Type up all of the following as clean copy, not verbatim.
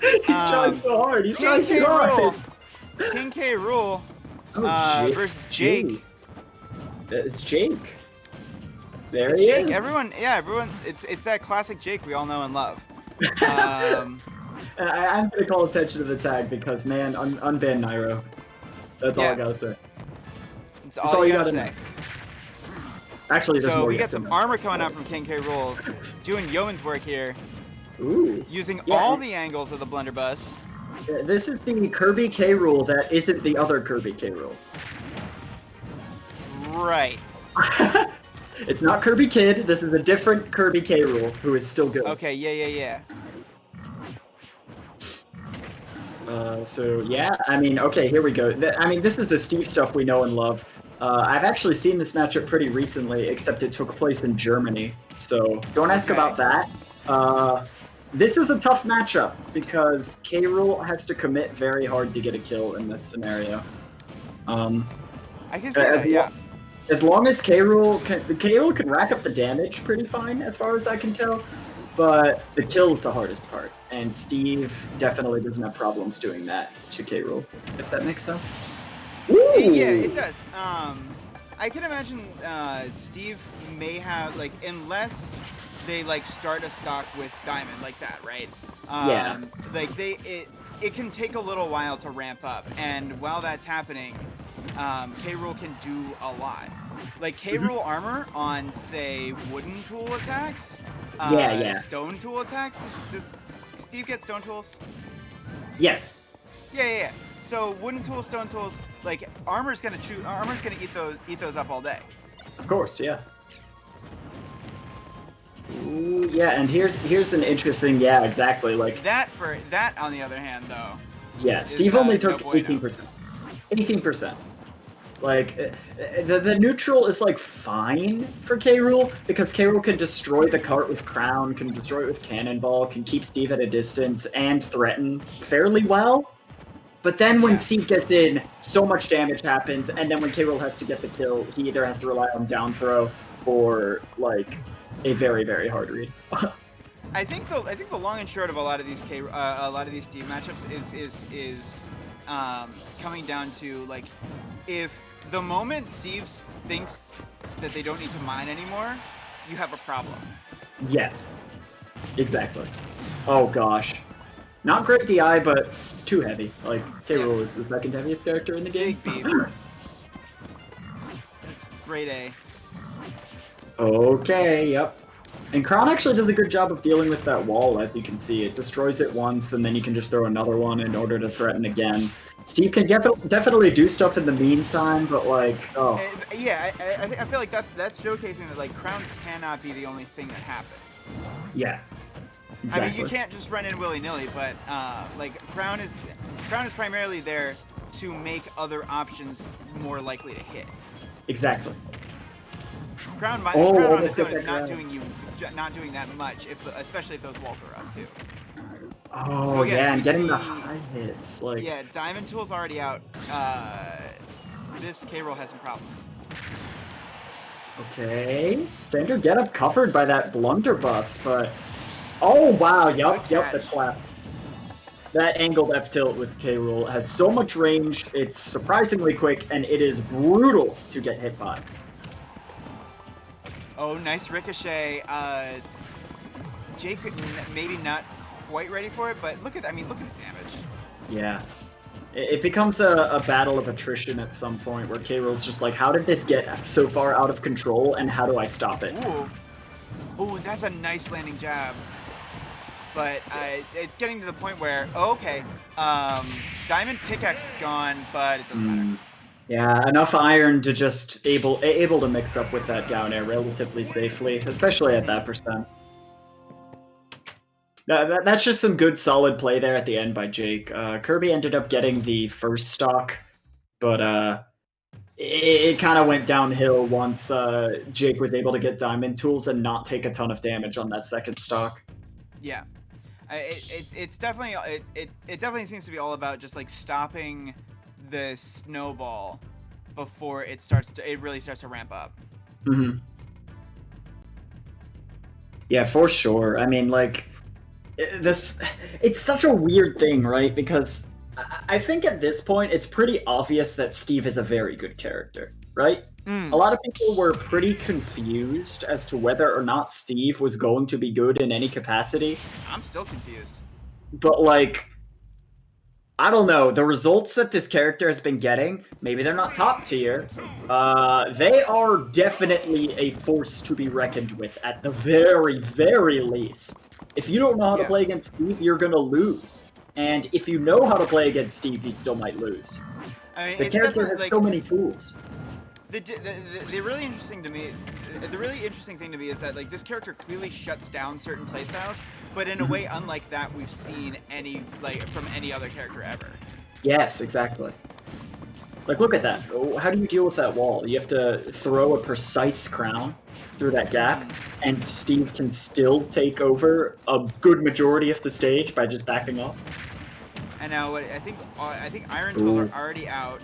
He's trying so hard. He's trying too hard. King K. Rool Oh, versus Jake. It's Jake. There It's he Jake. is. Everyone. It's that classic Jake we all know and love. I'm gonna call attention to the tag because, man, unban Nairo. That's all I gotta say. It's all you gotta say. Actually, there's more. So we got some armor coming out from King K. Rool, doing yeoman's work here. Ooh. Using all the angles of the blunderbuss. This is the Kirby K. Rool that isn't the other Kirby K. Rool. Right. It's not Kirby Kid. This is a different Kirby K. Rool who is still good. Okay. Yeah. So yeah, I mean, okay, here we go. I mean, this is the Steve stuff we know and love. I've actually seen this matchup pretty recently, except it took place in Germany. So don't ask about that. This is a tough matchup because K. Rool has to commit very hard to get a kill in this scenario. I can see that, yeah. As long as K. Rool can rack up the damage pretty fine, as far as I can tell. But the kill is the hardest part, and Steve definitely doesn't have problems doing that to K. Rool, if that makes sense. Ooh. Yeah, it does. I can imagine Steve may have, like, unless they, like, start a stock with Diamond like that, right? Yeah. Like, it can take a little while to ramp up, and while that's happening, K. Rool can do a lot. Like, K. Rool armor on, say, wooden tool attacks, stone tool attacks. Does Steve get stone tools? Yes. Yeah. So wooden tools, stone tools, like armor's gonna eat those up all day. Of course, yeah. Ooh, yeah, and here's an interesting, yeah, exactly, like that on the other hand though. Yeah, Steve only took 18%. 18%. Like, the neutral is, like, fine for K. Rool, because K. Rool can destroy the cart with Crown, can destroy it with Cannonball, can keep Steve at a distance, and threaten fairly well. But then when Steve gets in, so much damage happens, and then when K. Rool has to get the kill, he either has to rely on down throw or, like, a very, very hard read. I think the long and short of a lot of these Steve matchups is coming down to, like, if the moment Steve thinks that they don't need to mine anymore, you have a problem. Yes. Exactly. Oh gosh. Not great DI, but it's too heavy. Like, K. Rool is the second heaviest character in the game. Big beef. That's grade A. Okay, yep. And Crown actually does a good job of dealing with that wall, as you can see. It destroys it once, and then you can just throw another one in order to threaten again. Steve can definitely do stuff in the meantime, but, like, oh. Yeah, I feel like that's showcasing that, like, Crown cannot be the only thing that happens. Yeah. Exactly. I mean, you can't just run in willy-nilly, but, like, Crown is primarily there to make other options more likely to hit. Exactly. Crown on its own is not doing that much, especially if those walls are up too. Oh, so, yeah, and getting the high hits, like. Yeah, Diamond Tool's already out. This K. Rool has some problems. Okay, standard getup covered by that blunderbuss, but oh wow, yep, the clap. That angled F tilt with K. Rool has so much range, it's surprisingly quick, and it is brutal to get hit by. Oh, nice ricochet. Jake maybe not quite ready for it, but look at the damage. Yeah. It becomes a battle of attrition at some point where K. Rool's just like, how did this get so far out of control, and how do I stop it? Ooh, that's a nice landing jab. But it's getting to the point where, Diamond Pickaxe is gone, but it doesn't matter. Yeah, enough iron to just able to mix up with that down air relatively safely, especially at that percent. That's just some good solid play there at the end by Jake. Kirby ended up getting the first stock, but it kind of went downhill once Jake was able to get diamond tools and not take a ton of damage on that second stock. Yeah, it's definitely it definitely seems to be all about just like stopping the snowball before it really starts to ramp up. Mm-hmm. Yeah, for sure. I mean, like, it's such a weird thing, right? Because I think at this point it's pretty obvious that Steve is a very good character, right? A lot of people were pretty confused as to whether or not Steve was going to be good in any capacity. I'm still confused. But like, I don't know, the results that this character has been getting, maybe they're not top tier. They are definitely a force to be reckoned with at the very, very least. If you don't know how to play against Steve, you're gonna lose. And if you know how to play against Steve, you still might lose. I mean, the character has so many tools. The really interesting to me, the really interesting thing to me is that like this character clearly shuts down certain playstyles, but in a way unlike that we've seen from any other character ever. Yes, exactly. Like, look at that. How do you deal with that wall? You have to throw a precise crown through that gap, and Steve can still take over a good majority of the stage by just backing off. And now I think Iron Tools are already out.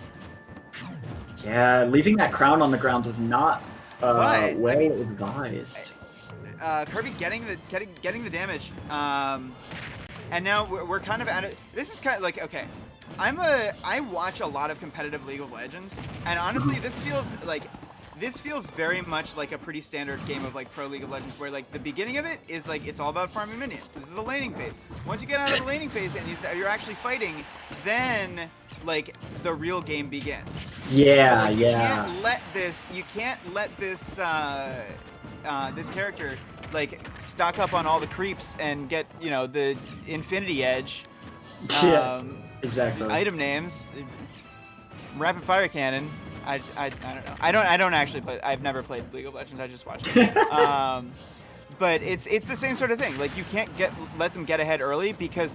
Yeah, leaving that crown on the ground was not well advised. Kirby getting the damage, and now we're kind of at it. This is kind of like, okay, I watch a lot of competitive League of Legends, and honestly, this feels very much like a pretty standard game of like pro League of Legends, where like the beginning of it is like it's all about farming minions. This is the laning phase. Once you get out of the laning phase and you're actually fighting, then like the real game begins. Yeah, so, like, yeah. You can't let this this character like stock up on all the creeps and get, you know, the Infinity Edge. Yeah, exactly. Item names, rapid fire cannon. I don't know. I don't actually play. I've never played League of Legends. I just watched it. But it's the same sort of thing. Like you can't let them get ahead early because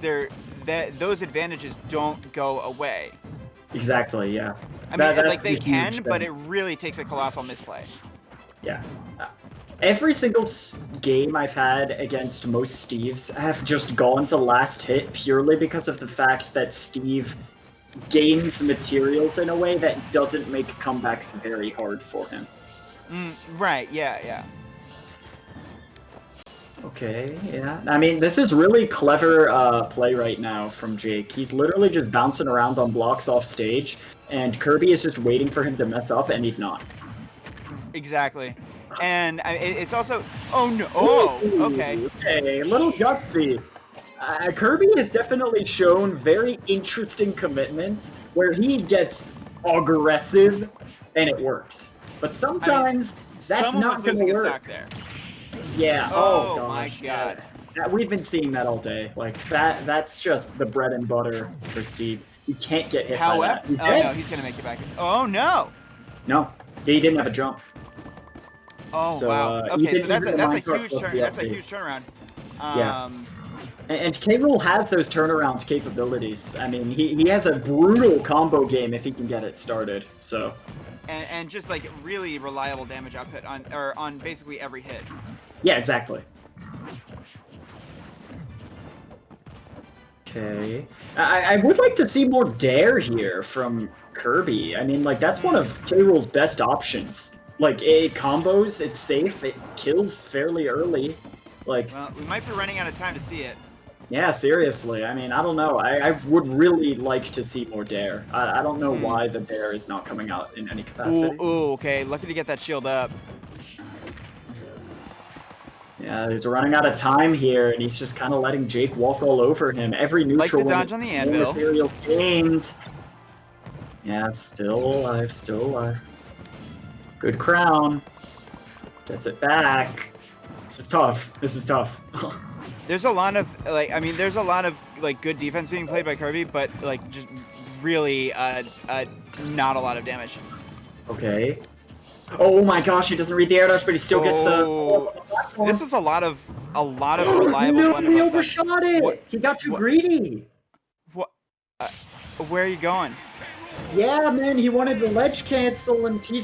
those advantages don't go away. Exactly. Yeah. I mean, like they can, but it really takes a colossal misplay. Yeah. Every single game I've had against most Steves have just gone to last hit purely because of the fact that Steve gains materials in a way that doesn't make comebacks very hard for him. Right, yeah. Okay, yeah. I mean, this is really clever play right now from Jake. He's literally just bouncing around on blocks off stage, and Kirby is just waiting for him to mess up, and he's not. Exactly. And it's also... Oh, no. Oh, okay. Okay, a little gutsy. Kirby has definitely shown very interesting commitments where he gets aggressive and it works. But sometimes that's not going to work. There. Yeah. Oh gosh. My God. Yeah. We've been seeing that all day. Like that's just the bread and butter for Steve. You can't get hit by that. Oh no, he's going to make it back. Oh no. No, he didn't have a jump. Oh so, wow. Okay, so that's a huge turn. That's a huge turnaround. Yeah. And K. Rool has those turnaround capabilities. I mean, he has a brutal combo game if he can get it started. So. And just like really reliable damage output on basically every hit. Yeah, exactly. Okay. I would like to see more dare here from Kirby. I mean, like that's one of K. Rool's best options. Like it combos, it's safe, it kills fairly early. Like. Well, we might be running out of time to see it. Yeah, seriously. I mean, I don't know. I would really like to see more dare. I don't know why the dare is not coming out in any capacity. Ooh, okay. Lucky to get that shield up. Yeah, he's running out of time here, and he's just kind of letting Jake walk all over him. Every neutral like the dodge on the anvil. Material gained. Yeah, still alive, still alive. Good crown. Gets it back. This is tough. This is tough. There's a lot of there's a lot of like good defense being played by Kirby, but like just really not a lot of damage. Okay. Oh my gosh, he doesn't read the air dodge, but he still gets the. This is a lot of reliable. No, he overshot it. What? He got too greedy. What? Where are you going? Yeah, man, he wanted to ledge cancel, and he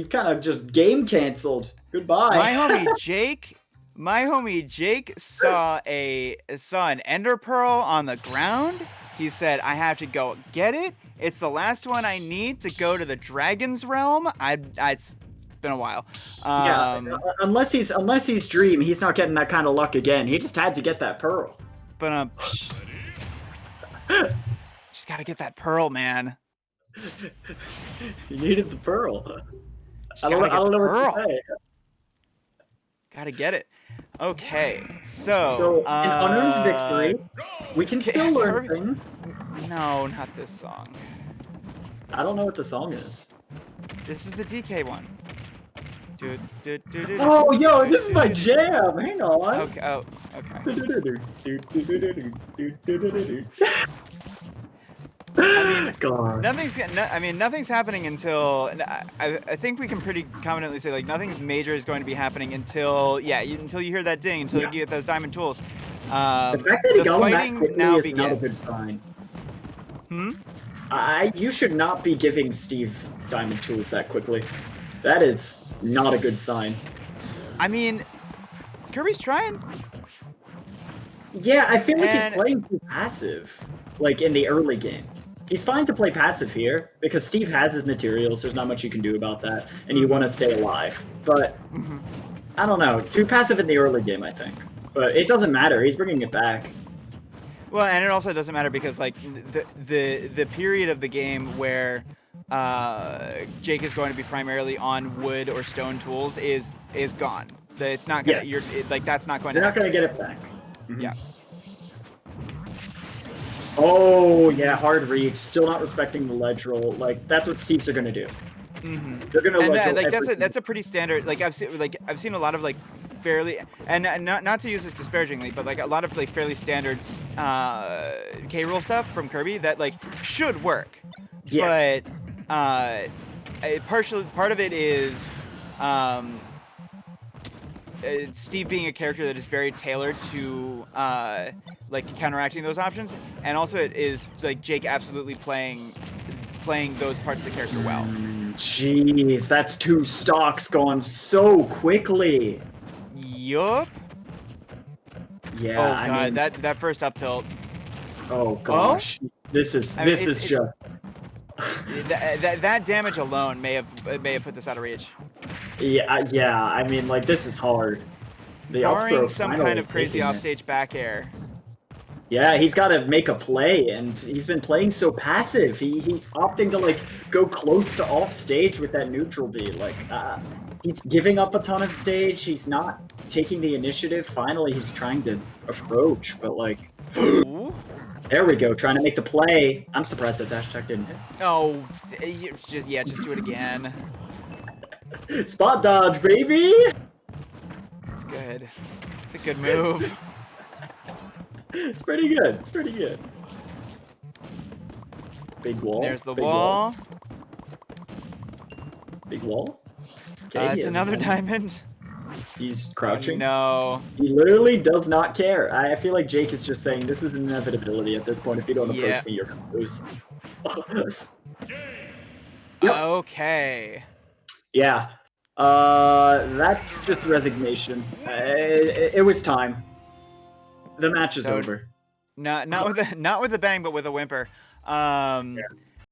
kind of just game canceled. Goodbye. My homie Jake saw an ender pearl on the ground. He said, "I have to go get it. It's the last one I need to go to the dragon's realm." been a while. Unless he's Dream, he's not getting that kind of luck again. He just had to get that pearl. But just gotta get that pearl, man. You needed the pearl. I Gotta don't know what to say. Gotta get it. Okay, so an unearned victory. We can still learn things. No, not this song. I don't know what the song is. This is the DK one. Oh, yo, this is my jam. Hang on. Okay. Oh, okay. I mean, nothing's happening until I think we can pretty confidently say like nothing major is going to be happening until until you hear that ding, until you get those diamond tools. The fact that he got that quickly is not a good sign. You should not be giving Steve diamond tools that quickly. That is not a good sign. I mean, Kirby's trying. Yeah, I feel like he's playing too passive, like in the early game. He's fine to play passive here, because Steve has his materials, there's not much you can do about that, and you want to stay alive. But, I don't know, too passive in the early game, I think. But it doesn't matter, he's bringing it back. Well, and it also doesn't matter because, like, the period of the game where Jake is going to be primarily on wood or stone tools is gone. It's not gonna, that's not going to You're not gonna get it back. Yeah. Oh, yeah, hard reach. Still not respecting the ledge roll. Like, that's what Steves are gonna do. They're gonna ledge roll that's a pretty standard. Like I've seen a lot of like fairly, and not to use this disparagingly, but like a lot of like fairly standard K Rool stuff from Kirby that like should work. Yes. But part of it is Steve being a character that is very tailored to like counteracting those options, and also it is like Jake absolutely playing those parts of the character well. Jeez, that's 2 stocks gone so quickly. Yup. Yeah, oh god, that first up tilt. Oh gosh, this is just that damage alone may have put this out of reach. Yeah. I mean, like, this is hard. Barring some kind of crazy offstage back air. Yeah, he's got to make a play, and he's been playing so passive. He's opting to like go close to off stage with that neutral B. Like, he's giving up a ton of stage. He's not taking the initiative. Finally, he's trying to approach, but like, there we go, trying to make the play. I'm surprised that dash attack didn't hit. Oh, just do it again. Spot dodge, baby! It's good. It's a good move. It's pretty good. It's pretty good. Big wall. There's the wall. Big wall. Okay, it's another diamond. He's crouching. Oh, no. He literally does not care. I feel like Jake is just saying this is an inevitability at this point. If you don't approach me, you're gonna lose. Yep. Okay. Yeah. That's just resignation. It was time. The match is over. Not with a bang, but with a whimper.